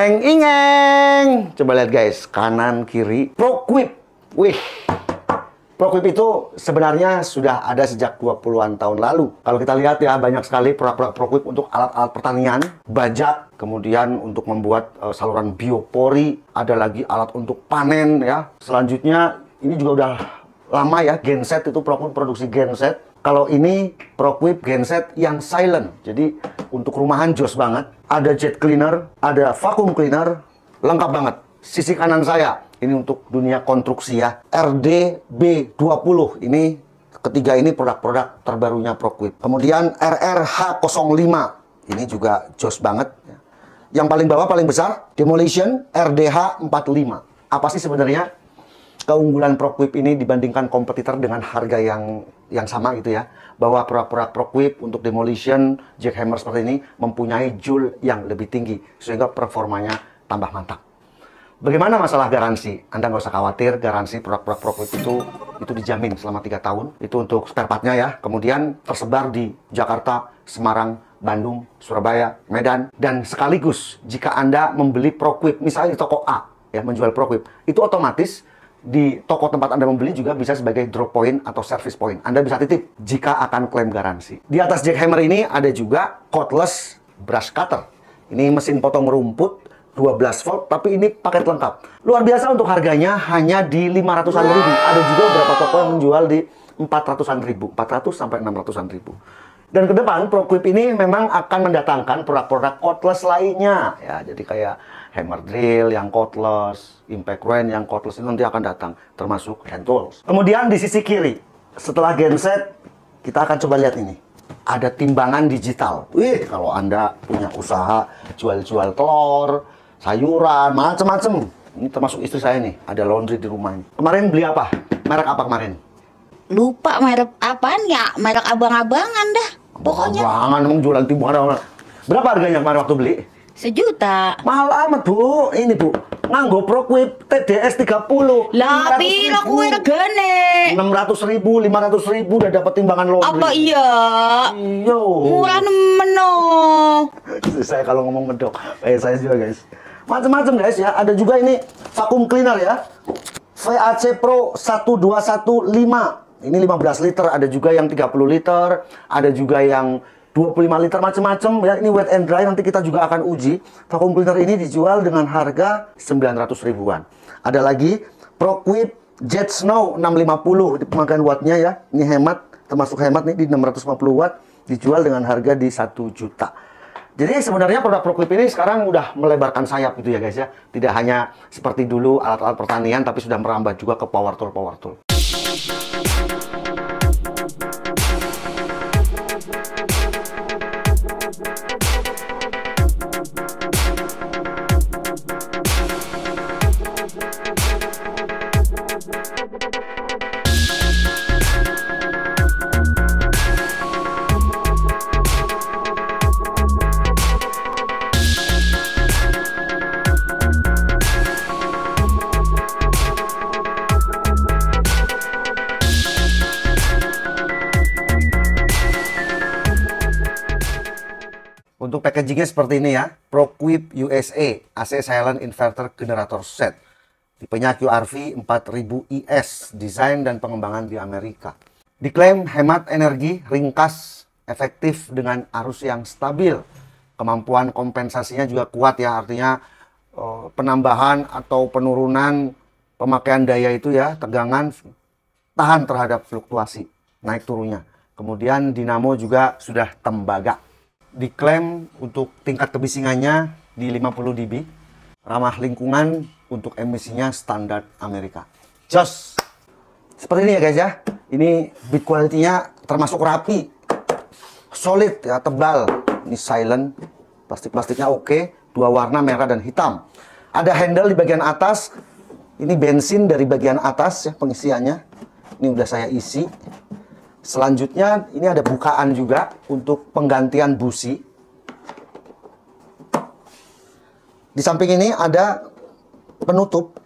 Eng ingeng. Coba lihat guys, kanan kiri. ProQuip. Wih. ProQuip itu sebenarnya sudah ada sejak 20-an tahun lalu. Kalau kita lihat ya, banyak sekali produk-produk ProQuip untuk alat-alat pertanian, bajak, kemudian untuk membuat saluran biopori, ada lagi alat untuk panen ya. Selanjutnya ini juga udah lama ya, genset itu ProQuip produksi genset. Kalau ini ProQuip genset yang silent. Jadi untuk rumahan jos banget. Ada jet cleaner, ada vacuum cleaner, lengkap banget. Sisi kanan saya, ini untuk dunia konstruksi ya. RDB20, ini ketiga ini produk-produk terbarunya ProQuip. Kemudian RRH05, ini juga jos banget. Yang paling bawah, paling besar, Demolition RDH45. Apa sih sebenarnya keunggulan ProQuip ini dibandingkan kompetitor dengan harga yang sama gitu ya? Bahwa produk-produk ProQuip untuk demolition, jackhammer seperti ini mempunyai joule yang lebih tinggi, sehingga performanya tambah mantap. Bagaimana masalah garansi? Anda nggak usah khawatir, garansi produk-produk ProQuip itu dijamin selama 3 tahun. Itu untuk spare part-nya ya. Kemudian tersebar di Jakarta, Semarang, Bandung, Surabaya, Medan. Dan sekaligus jika Anda membeli ProQuip, misalnya di toko A, ya menjual ProQuip, itu otomatis di toko tempat Anda membeli juga bisa sebagai drop point atau service point. Anda bisa titip jika akan klaim garansi. Di atas jackhammer ini ada juga cordless brush cutter. Ini mesin potong rumput 12 volt, tapi ini paket lengkap. Luar biasa untuk harganya, hanya di 500-an ribu. Ada juga beberapa toko yang menjual di 400-an ribu, 400 sampai 600-an ribu. Dan ke depan ProQuip ini memang akan mendatangkan produk-produk cordless lainnya. Ya, jadi kayak hammer drill yang cordless, impact wrench yang cordless ini nanti akan datang, termasuk hand tools. Kemudian di sisi kiri, setelah genset, kita akan coba lihat ini. Ada timbangan digital. Wih, kalau Anda punya usaha jual-jual telur, sayuran, macem-macem. Ini termasuk istri saya nih, ada laundry di rumah ini. Kemarin beli apa? Merek apa kemarin? Lupa merek apaan ya, merek abang-abangan dah. Pokoknya abang-abangan, emang jualan timbangan. Berapa harganya kemarin waktu beli? 1 juta. Mahal amat bu, ini bu. Nganggo ProQuip TDS 30. Lah, piro kuwi regane? 600 ribu, 500 ribu udah dapat timbangan laundry. Apa iya? Iya. Murah nemen no. Saya kalau ngomong medok, saya juga guys. Macam-macam guys ya. Ada juga ini vacuum cleaner ya. VAC Pro 12115. Ini 15 liter, ada juga yang 30 liter, ada juga yang 25 liter, macam-macam ya. Ini wet and dry, nanti kita juga akan uji. Vacuum cleaner ini dijual dengan harga 900 ribuan. Ada lagi ProQuip Jet Snow 650 di pemakaian wattnya ya. Ini hemat, termasuk hemat nih di 650 watt, dijual dengan harga di 1 juta. Jadi sebenarnya produk ProQuip ini sekarang udah melebarkan sayap gitu ya guys ya. Tidak hanya seperti dulu alat-alat pertanian, tapi sudah merambah juga ke power tool. Untuk packagingnya seperti ini ya, ProQuip USA AC Silent Inverter Generator Set. Tipenya QRV 4000 IS, desain dan pengembangan di Amerika. Diklaim hemat energi, ringkas, efektif dengan arus yang stabil. Kemampuan kompensasinya juga kuat ya, artinya penambahan atau penurunan pemakaian daya itu ya, tegangan tahan terhadap fluktuasi, naik turunnya. Kemudian dinamo juga sudah tembaga. Diklaim untuk tingkat kebisingannya di 50 dB, ramah lingkungan, untuk emisinya standar Amerika. Jos! Seperti ini ya guys ya. Ini build quality-nya termasuk rapi, solid ya, tebal. Ini silent, plastik-plastiknya oke, 2 warna merah dan hitam. Ada handle di bagian atas. Ini bensin dari bagian atas ya pengisiannya. Ini udah saya isi. Selanjutnya ini ada bukaan juga untuk penggantian busi. Di samping ini ada penutup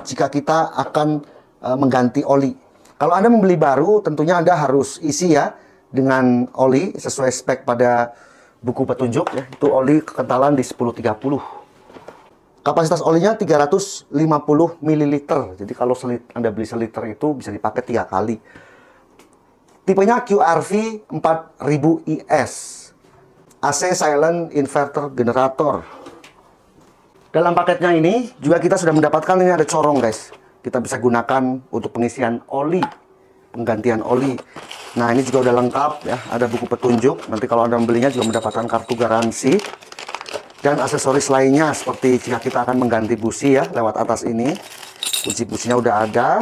jika kita akan mengganti oli. Kalau Anda membeli baru, tentunya Anda harus isi ya dengan oli sesuai spek pada buku petunjuk ya. Itu oli kekentalan di 1030. Kapasitas olinya 350 ml. Jadi kalau Anda beli seliter itu bisa dipakai 3 kali. Tipenya QRV 4000 IS. AC silent inverter generator. Dalam paketnya ini juga kita sudah mendapatkan, ini ada corong guys. Kita bisa gunakan untuk pengisian oli, penggantian oli. Nah, ini juga udah lengkap ya, ada buku petunjuk. Nanti kalau Anda membelinya juga mendapatkan kartu garansi. Dan aksesoris lainnya seperti jika kita akan mengganti busi ya, lewat atas ini. Kunci businya udah ada.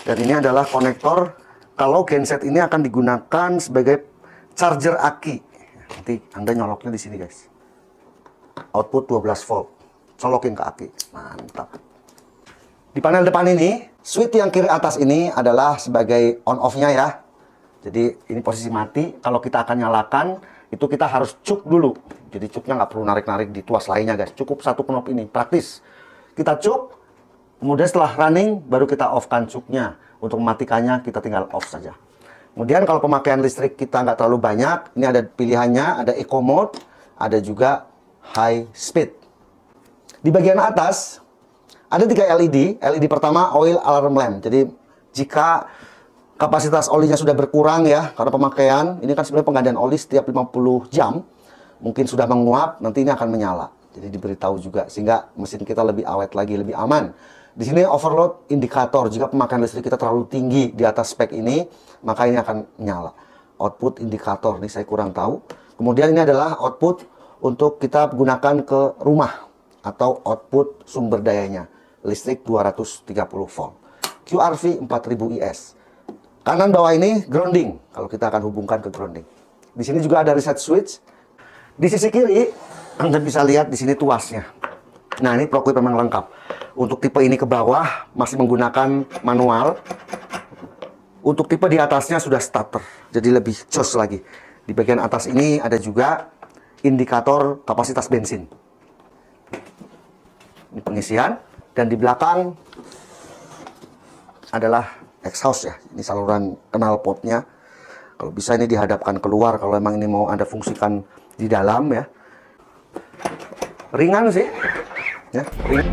Dan ini adalah konektor kalau genset ini akan digunakan sebagai charger aki. Nanti Anda nyoloknya di sini guys. Output 12 volt. Colokin ke aki. Mantap. Di panel depan ini, switch yang kiri atas ini adalah sebagai on off-nya ya. Jadi ini posisi mati. Kalau kita akan nyalakan, itu kita harus cuk dulu. Jadi cuknya nggak perlu narik-narik di tuas lainnya guys. Cukup satu knop ini, praktis. Kita cuk, kemudian setelah running baru kita off-kan cuknya. Untuk mematikannya kita tinggal off saja. Kemudian kalau pemakaian listrik kita nggak terlalu banyak, ini ada pilihannya, ada eco mode, ada juga high speed. Di bagian atas ada 3 LED. LED pertama oil alarm lamp. Jadi jika kapasitas olinya sudah berkurang ya, karena pemakaian, ini kan sebenarnya penggantian oli setiap 50 jam, mungkin sudah menguap, nanti ini akan menyala. Jadi diberitahu juga, sehingga mesin kita lebih awet lagi, lebih aman. Di sini overload indikator, jika pemakaian listrik kita terlalu tinggi di atas spek ini, maka ini akan menyala. Output indikator, ini saya kurang tahu. Kemudian ini adalah output untuk kita gunakan ke rumah, atau output sumber dayanya, listrik 230 volt. QRV 4000 IS. Kanan bawah ini grounding, kalau kita akan hubungkan ke grounding. Di sini juga ada reset switch. Di sisi kiri, Anda bisa lihat di sini tuasnya. Nah, ini ProQuip memang lengkap. Untuk tipe ini ke bawah masih menggunakan manual. Untuk tipe di atasnya sudah starter, jadi lebih jos lagi. Di bagian atas ini ada juga indikator kapasitas bensin. Ini pengisian. Dan di belakang adalah exhaust ya. Ini saluran knalpotnya. Kalau bisa ini dihadapkan keluar kalau memang ini mau Anda fungsikan di dalam ya. Ringan sih. Ya, ringan.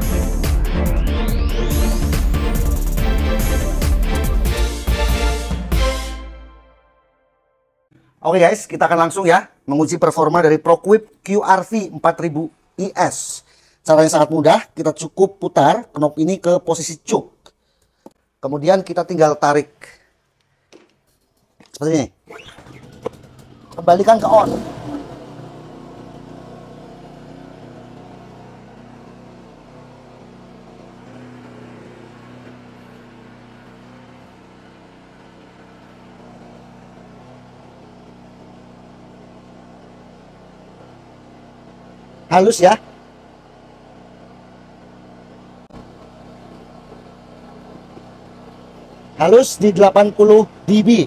Oke guys, kita akan langsung ya menguji performa dari ProQuip QRV 4000 IS. Caranya sangat mudah, kita cukup putar knop ini ke posisi cuk. Kemudian kita tinggal tarik. Seperti ini. Kembalikan ke on. Halus ya. Halus di 80 dB.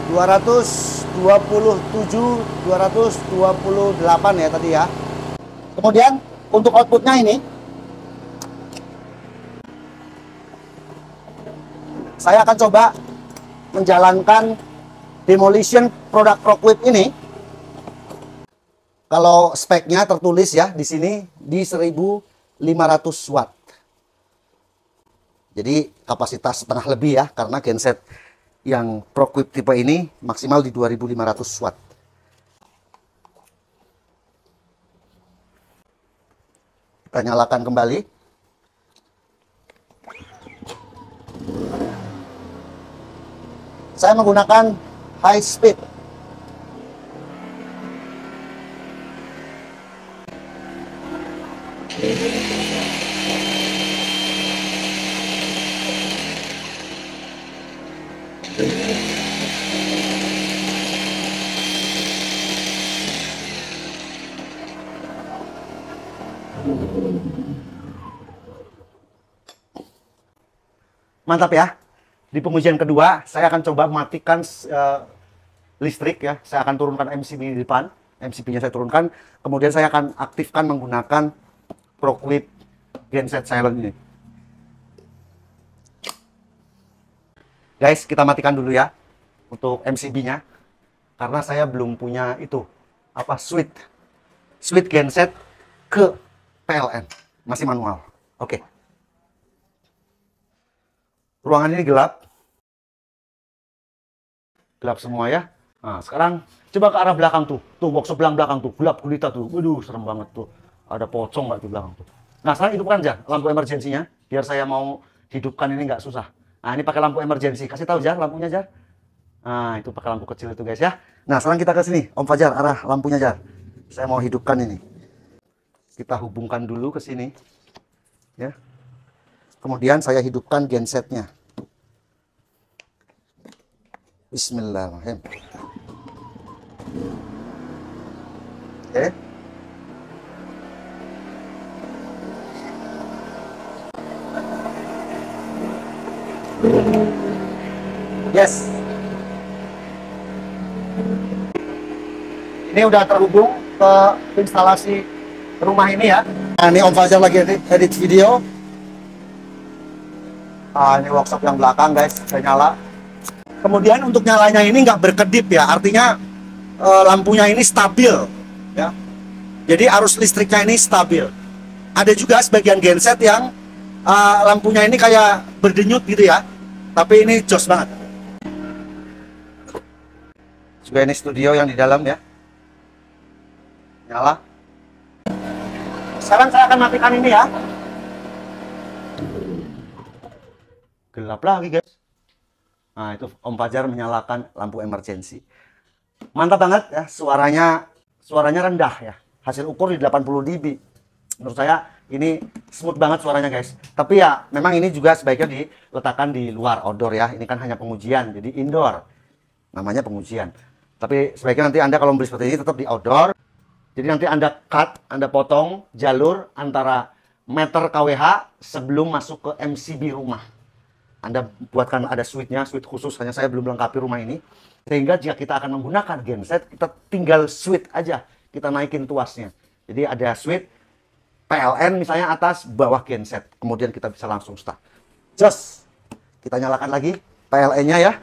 ...227, 228 ya tadi ya. Kemudian untuk outputnya ini, saya akan coba menjalankan demolition produk ProQuip ini. Kalau speknya tertulis ya di sini di 1500 watt. Jadi kapasitas setengah lebih ya, karena genset yang ProQuip tipe ini maksimal di 2500 watt. Kita nyalakan kembali. Saya menggunakan high speed. Mantap ya. Di pengujian kedua, saya akan coba matikan listrik ya. Saya akan turunkan MCB di depan. MCB-nya saya turunkan. Kemudian saya akan aktifkan menggunakan ProQuip genset silent ini. Guys, kita matikan dulu ya untuk MCB-nya. Karena saya belum punya itu, switch genset ke PLN, masih manual. Oke. Ruangan ini gelap semua ya. Nah, sekarang coba ke arah belakang tuh box sebelah belakang tuh, gelap gulita tuh. Waduh, serem banget tuh. Ada pocong nggak di belakang tuh. Nah, sekarang hidupkan aja lampu emergensinya, biar saya mau hidupkan ini nggak susah. Nah, ini pakai lampu emergensi. Kasih tahu Jar, lampunya Jar. Nah, itu pakai lampu kecil itu guys ya. Nah, sekarang kita ke sini, Om Fajar, arah lampunya Jar. Saya mau hidupkan ini. Kita hubungkan dulu ke sini, ya. Kemudian saya hidupkan gensetnya. Bismillahirrahmanirrahim. Oke. Yes. Ini udah terhubung ke instalasi rumah ini ya. Nah, ini Om Fajar lagi edit video. Ini workshop yang belakang guys, udah nyala. Kemudian untuk nyalanya ini nggak berkedip ya, artinya lampunya ini stabil ya. Jadi arus listriknya ini stabil. Ada juga sebagian genset yang lampunya ini kayak berdenyut gitu ya, tapi ini jos banget. Juga ini studio yang di dalam ya, nyala. Sekarang saya akan matikan ini ya. Gelap lagi guys. Nah, itu Om Fajar menyalakan lampu emergensi. Mantap banget ya, suaranya rendah ya. Hasil ukur di 80 dB. Menurut saya ini smooth banget suaranya guys. Tapi ya memang ini juga sebaiknya diletakkan di luar, outdoor ya. Ini kan hanya pengujian, jadi indoor. Namanya pengujian. Tapi sebaiknya nanti Anda kalau membeli seperti ini tetap di outdoor. Jadi nanti Anda cut, Anda potong jalur antara meter kWh sebelum masuk ke MCB rumah. Anda buatkan ada switch-nya, switch khusus, hanya saya belum lengkapi rumah ini. Sehingga jika kita akan menggunakan genset, kita tinggal switch aja, kita naikin tuasnya. Jadi ada switch PLN misalnya atas, bawah genset. Kemudian kita bisa langsung start. Just, kita nyalakan lagi PLN-nya ya.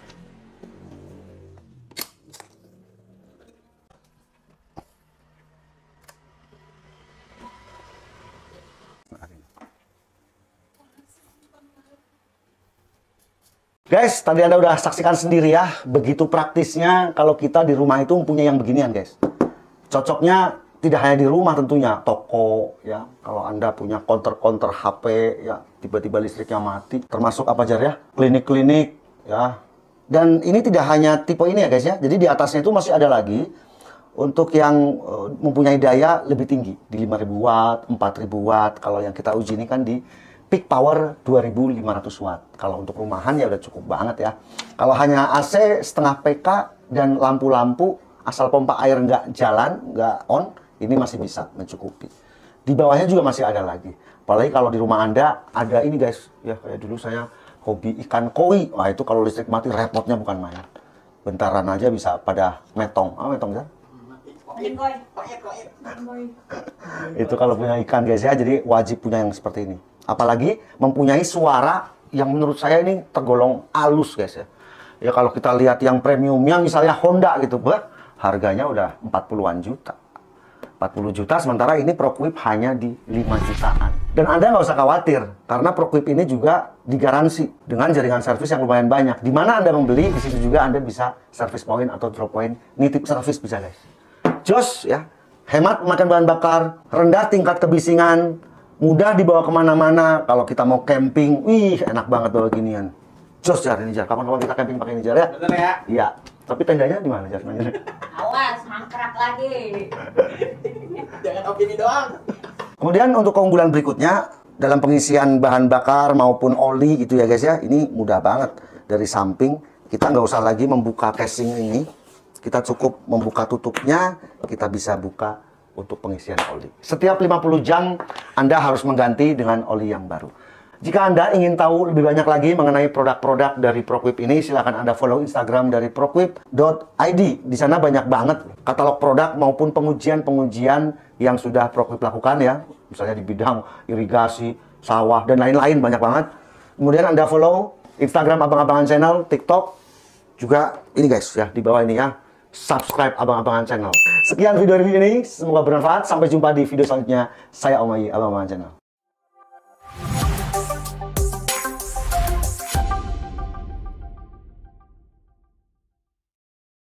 Guys, tadi Anda udah saksikan sendiri ya, begitu praktisnya kalau kita di rumah itu mempunyai yang beginian guys. Cocoknya tidak hanya di rumah tentunya, toko ya. Kalau Anda punya counter HP ya, tiba-tiba listriknya mati. Termasuk apa Jar ya, klinik-klinik ya. Dan ini tidak hanya tipe ini ya guys ya, jadi di atasnya itu masih ada lagi untuk yang mempunyai daya lebih tinggi, di 5000 watt, 4000 watt. Kalau yang kita uji ini kan di peak power 2500 watt. Kalau untuk rumahan ya udah cukup banget ya. Kalau hanya AC setengah PK dan lampu-lampu asal pompa air nggak jalan, nggak on, ini masih bisa mencukupi. Di bawahnya juga masih ada lagi. Apalagi kalau di rumah Anda ada ini guys, ya kayak dulu saya hobi ikan koi. Wah itu kalau listrik mati repotnya bukan main. Bentaran aja bisa pada metong. Metong ya? Itu kalau punya ikan guys ya, jadi wajib punya yang seperti ini. Apalagi mempunyai suara yang menurut saya ini tergolong halus guys ya. Ya kalau kita lihat yang premiumnya misalnya Honda gitu, harganya udah 40-an juta. 40 juta, sementara ini ProQuip hanya di 5 jutaan. Dan Anda nggak usah khawatir, karena ProQuip ini juga digaransi dengan jaringan servis yang lumayan banyak. Di mana Anda membeli, di situ juga Anda bisa service point atau drop point, nitip servis bisa guys. Jos ya, hemat memakan bahan bakar, rendah tingkat kebisingan, mudah dibawa kemana-mana. Kalau kita mau camping, wih enak banget bawa ginian. Jos Jar ini Jar, kapan-kapan kita camping pakai ini Jar ya? Betul ya? Iya. Tapi tendanya di mana Jar? Awas, mangkrak lagi. Jangan opini doang. Kemudian untuk keunggulan berikutnya, dalam pengisian bahan bakar maupun oli gitu ya guys ya, ini mudah banget. Dari samping, kita nggak usah lagi membuka casing ini. Kita cukup membuka tutupnya, kita bisa buka untuk pengisian oli. Setiap 50 jam, Anda harus mengganti dengan oli yang baru. Jika Anda ingin tahu lebih banyak lagi mengenai produk-produk dari ProQuip ini, silakan Anda follow Instagram dari proquip.id. Di sana banyak banget katalog produk maupun pengujian-pengujian yang sudah ProQuip lakukan ya. Misalnya di bidang irigasi, sawah, dan lain-lain banyak banget. Kemudian Anda follow Instagram Abang-Abangan Channel, TikTok. Juga ini guys ya, di bawah ini ya. subscribe Abang-Abangan Channel. Sekian video review ini, semoga bermanfaat. Sampai jumpa di video selanjutnya. Saya Om Ayi, Abang-Abangan Channel.